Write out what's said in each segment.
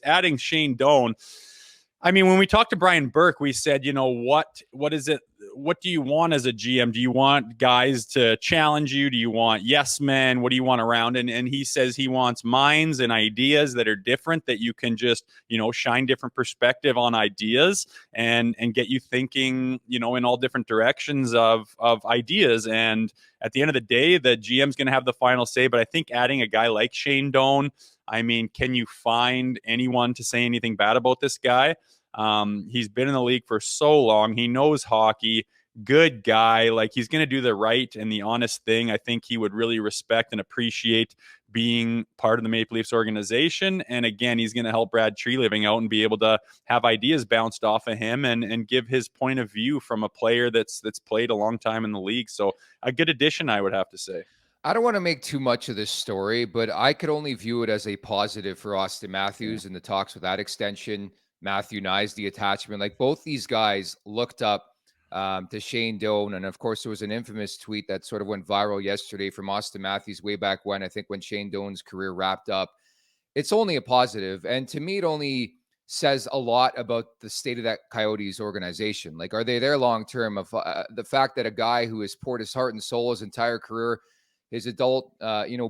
adding Shane Doan, I mean, when we talked to Brian Burke, we said, what is it? What do you want as a GM? Do you want guys to challenge you? Do you want yes men? What do you want around? And he says he wants minds and ideas that are different, that you can just, shine different perspective on ideas and get you thinking, in all different directions of ideas. And at the end of the day, the GM's going to have the final say. But I think adding a guy like Shane Doan, I mean, can you find anyone to say anything bad about this guy? He's been in the league for so long. He knows hockey. Good guy. Like, he's going to do the right and the honest thing. I think he would really respect and appreciate being part of the Maple Leafs organization. And again, he's going to help Brad Treliving out and be able to have ideas bounced off of him and give his point of view from a player that's played a long time in the league. So a good addition, I would have to say. I don't want to make too much of this story, but I could only view it as a positive for Austin Matthews in the talks with that extension. Matthew Nyes, the attachment. Like, both these guys looked up to Shane Doan. And of course, there was an infamous tweet that sort of went viral yesterday from Austin Matthews way back when, I think when Shane Doan's career wrapped up. It's only a positive. And to me, it only says a lot about the state of that Coyotes organization. Like, are they there long term? Of the fact that a guy who has poured his heart and soul his entire career, his adult,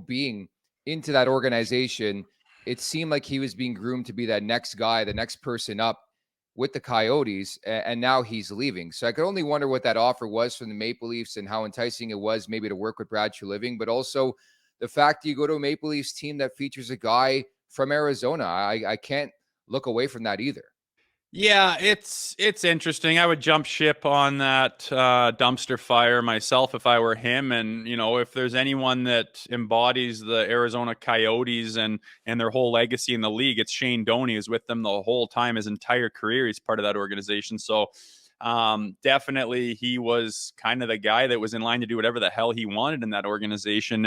being into that organization, it seemed like he was being groomed to be that next guy, the next person up with the Coyotes, and now he's leaving. So I could only wonder what that offer was from the Maple Leafs and how enticing it was maybe to work with Brad Treliving, but also the fact that you go to a Maple Leafs team that features a guy from Arizona. I can't look away from that either. Yeah, it's interesting. I would jump ship on that dumpster fire myself if I were him. And if there's anyone that embodies the Arizona Coyotes and their whole legacy in the league, it's Shane Doan. He was with them the whole time, his entire career. He's part of that organization. So definitely, he was kind of the guy that was in line to do whatever the hell he wanted in that organization.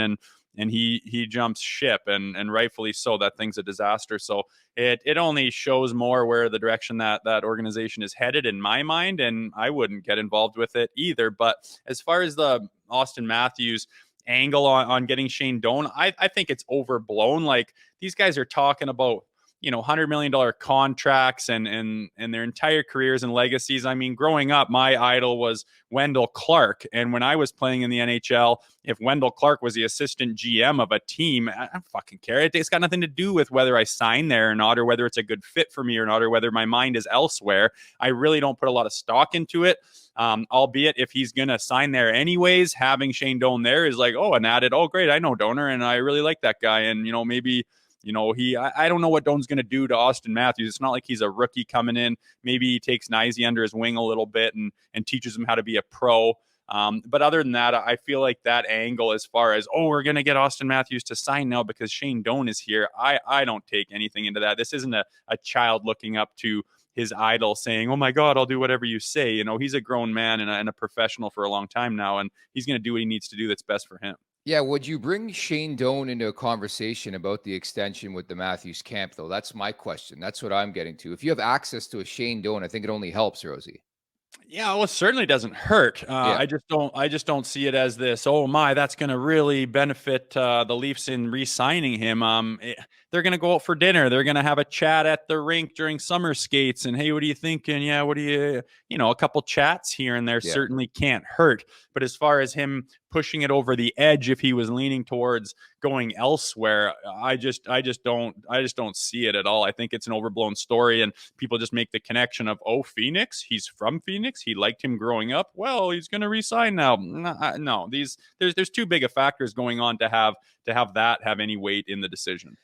And he jumps ship, and rightfully so. That thing's a disaster. So it only shows more where the direction that organization is headed in my mind, and I wouldn't get involved with it either. But as far as the Austin Matthews angle on getting Shane Doan, I think it's overblown. Like, these guys are talking about $100 million contracts and their entire careers and legacies. I mean, growing up, my idol was Wendell Clark. And when I was playing in the NHL, if Wendell Clark was the assistant GM of a team, I don't fucking care. It's got nothing to do with whether I sign there or not, or whether it's a good fit for me or not, or whether my mind is elsewhere. I really don't put a lot of stock into it. Albeit if he's going to sign there anyways, having Shane Doan there is like, an added, great, I know Doner and I really like that guy. And, maybe I don't know what Doan's going to do to Austin Matthews. It's not like he's a rookie coming in. Maybe he takes Nyes under his wing a little bit and teaches him how to be a pro. But other than that, I feel like that angle, as far as, we're going to get Austin Matthews to sign now because Shane Doan is here, I don't take anything into that. This isn't a child looking up to his idol saying, oh my God, I'll do whatever you say. He's a grown man and a professional for a long time now, and he's going to do what he needs to do that's best for him. Yeah, would you bring Shane Doan into a conversation about the extension with the Matthews camp, though? That's my question. That's what I'm getting to. If you have access to a Shane Doan, I think it only helps, Rosie. Yeah, well, it certainly doesn't hurt. Yeah. I just don't see it as this. Oh my, that's going to really benefit the Leafs in re-signing him. They're going to go out for dinner. They're going to have a chat at the rink during summer skates. And hey, what are you thinking? Yeah, what do you? A couple chats here and there certainly can't hurt. But as far as him pushing it over the edge, if he was leaning towards going elsewhere, I just don't see it at all. I think it's an overblown story, and people just make the connection of, Phoenix, he's from Phoenix, he liked him growing up, well, he's going to resign now. No, there's too big of factors going on to have that have any weight in the decision.